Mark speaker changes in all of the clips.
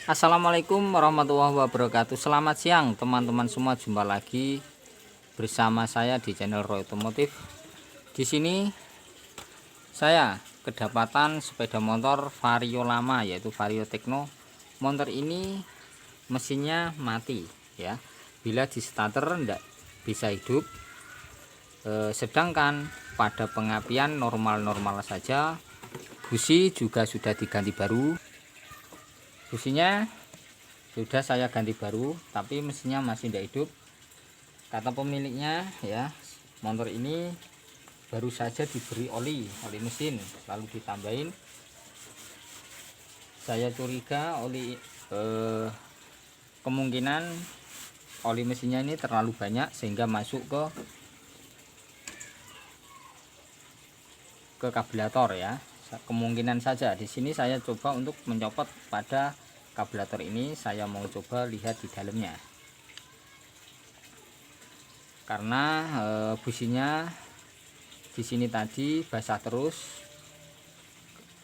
Speaker 1: Assalamualaikum warahmatullahi wabarakatuh. Selamat siang teman-teman semua, jumpa lagi bersama saya di channel Roy Otomotif. Di sini saya kedapatan sepeda motor Vario lama, yaitu Vario Tekno. Motor ini mesinnya mati ya. Bila di starter tidak bisa hidup. Sedangkan pada pengapian normal-normal saja. Busi juga sudah diganti baru. Businya sudah saya ganti baru, tapi mesinnya masih tidak hidup. Kata pemiliknya ya, motor ini baru saja diberi oli mesin, lalu ditambahin. Saya curiga kemungkinan oli mesinnya ini terlalu banyak sehingga masuk ke karburator ya. Kemungkinan saja. Di sini saya coba untuk mencopot pada karburator ini. Saya mau coba lihat di dalamnya, karena businya di sini tadi basah terus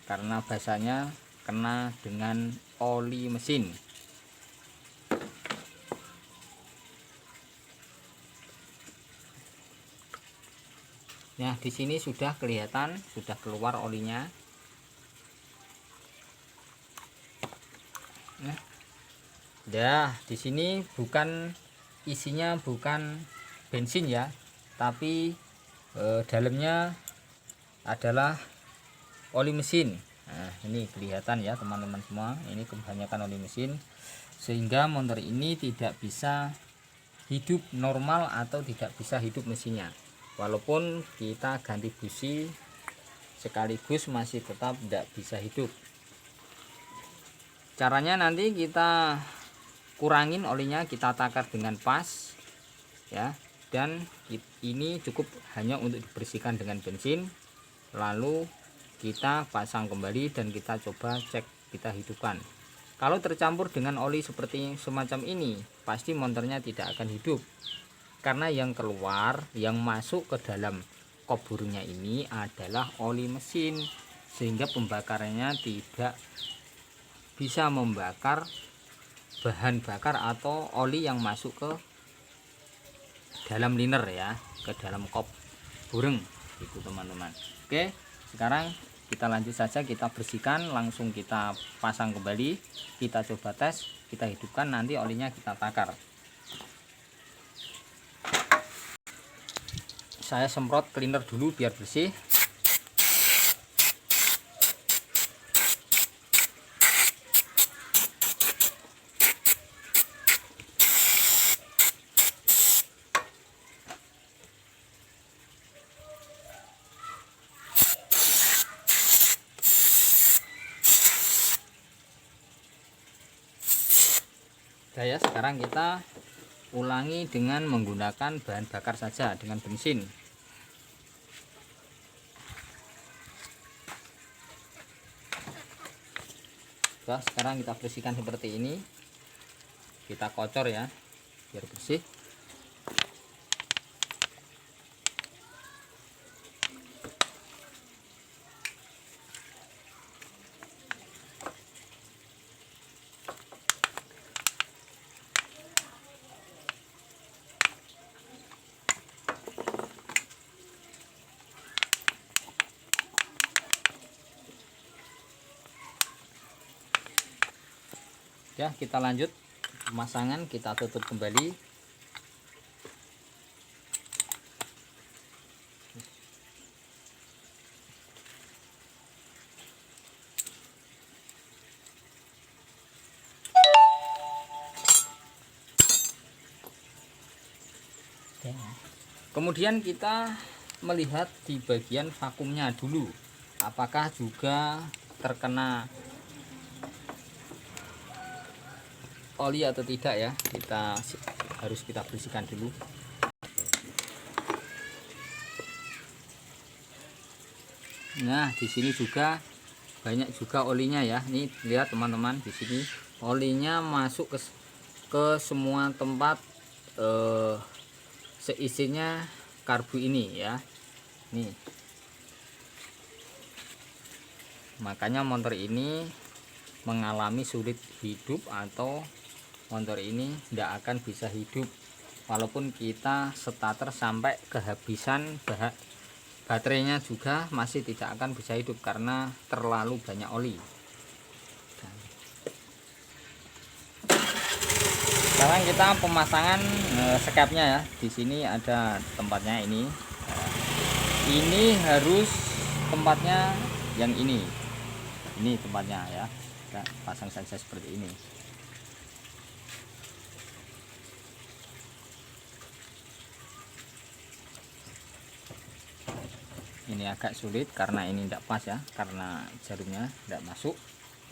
Speaker 1: karena basahnya kena dengan oli mesin. Nah, di sini sudah kelihatan, sudah keluar olinya. Nah, di sini isinya bukan bensin ya, tapi dalamnya adalah oli mesin. Nah, ini kelihatan ya teman-teman semua, ini kebanyakan oli mesin sehingga motor ini tidak bisa hidup normal atau tidak bisa hidup mesinnya. Walaupun kita ganti busi sekaligus masih tetap tidak bisa hidup. Caranya nanti kita kurangin olinya, kita takar dengan pas ya, dan ini cukup hanya untuk dibersihkan dengan bensin, lalu kita pasang kembali dan kita coba cek, kita hidupkan. Kalau tercampur dengan oli seperti semacam ini, pasti motornya tidak akan hidup, karena yang keluar, yang masuk ke dalam kop burungnya ini adalah oli mesin, sehingga pembakarannya tidak bisa membakar bahan bakar atau oli yang masuk ke dalam liner ya, ke dalam kop burung itu teman-teman. Oke, sekarang kita lanjut saja, kita bersihkan, langsung kita pasang kembali, kita coba tes, kita hidupkan, nanti olinya kita takar. Saya semprot cleaner dulu biar bersih. Ya, sekarang kita ulangi dengan menggunakan bahan bakar saja, dengan bensin. Nah, sekarang kita bersihkan seperti ini, kita kocor ya biar bersih. Ya, kita lanjut pemasangan, kita tutup kembali. Kemudian kita melihat di bagian vakumnya dulu, apakah juga terkena oli atau tidak ya. Harus kita bersihkan dulu. Nah, di sini juga banyak juga olinya ya. Ini lihat teman-teman, di sini olinya masuk ke semua tempat seisinya karbu ini ya. Nih, makanya motor ini mengalami sulit hidup atau motor ini tidak akan bisa hidup walaupun kita starter sampai kehabisan baterainya juga masih tidak akan bisa hidup karena terlalu banyak oli. Sekarang kita pemasangan skepnya ya. Di sini ada tempatnya ini. Ini harus tempatnya yang ini. Ini tempatnya ya. Kita pasang saja seperti ini. Ini agak sulit karena ini tidak pas ya, karena jarumnya tidak masuk.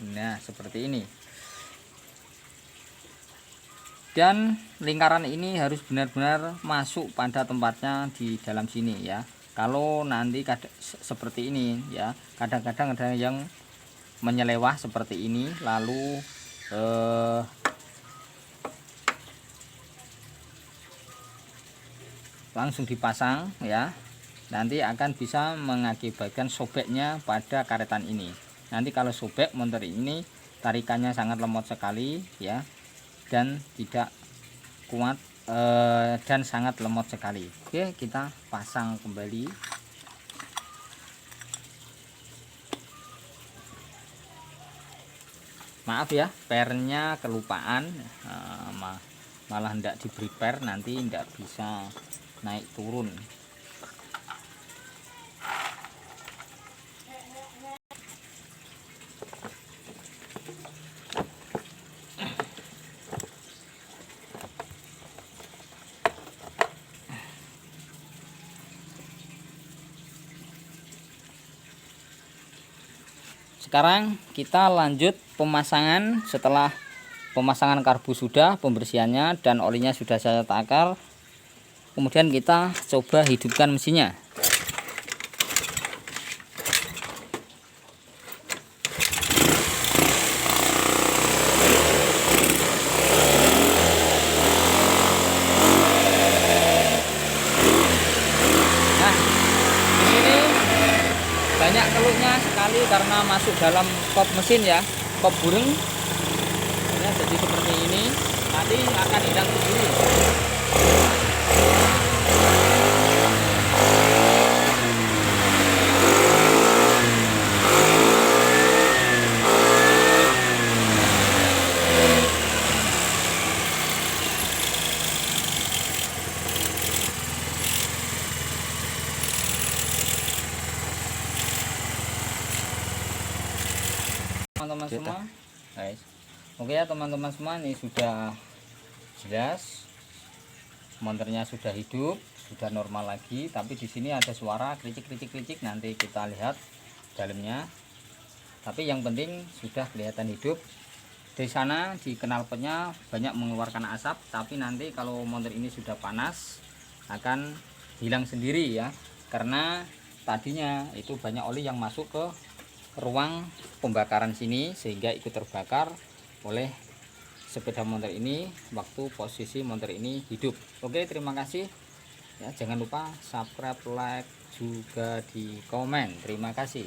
Speaker 1: Nah, seperti ini. Dan lingkaran ini harus benar-benar masuk pada tempatnya di dalam sini ya. Kalau nanti seperti ini ya, kadang-kadang ada yang menyelewah seperti ini lalu langsung dipasang ya, nanti akan bisa mengakibatkan sobeknya pada karetan ini. Nanti kalau sobek, motor ini tarikannya sangat lemot sekali ya, dan tidak kuat dan sangat lemot sekali. Oke, kita pasang kembali. Maaf ya, pernya kelupaan, malah tidak di prepare, nanti tidak bisa naik turun. Sekarang kita lanjut pemasangan. Setelah pemasangan karbu sudah, pembersihannya dan olinya sudah saya takar, kemudian kita coba hidupkan mesinnya. Nah, di sini banyak keluhnya sekali karena masuk dalam kop mesin ya, kop burung ya, jadi seperti ini nanti akan hilang sendiri. Teman-teman semua, guys. Oke ya teman-teman semua, ini sudah jelas, motornya sudah hidup, sudah normal lagi. Tapi di sini ada suara kricik, nanti kita lihat dalamnya. Tapi yang penting sudah kelihatan hidup. Di sana di knalpotnya banyak mengeluarkan asap, tapi nanti kalau motor ini sudah panas akan hilang sendiri ya, karena tadinya itu banyak oli yang masuk ke ruang pembakaran sini sehingga ikut terbakar oleh sepeda motor ini waktu posisi motor ini hidup. Oke, terima kasih ya, jangan lupa subscribe, like, juga di komen. Terima kasih.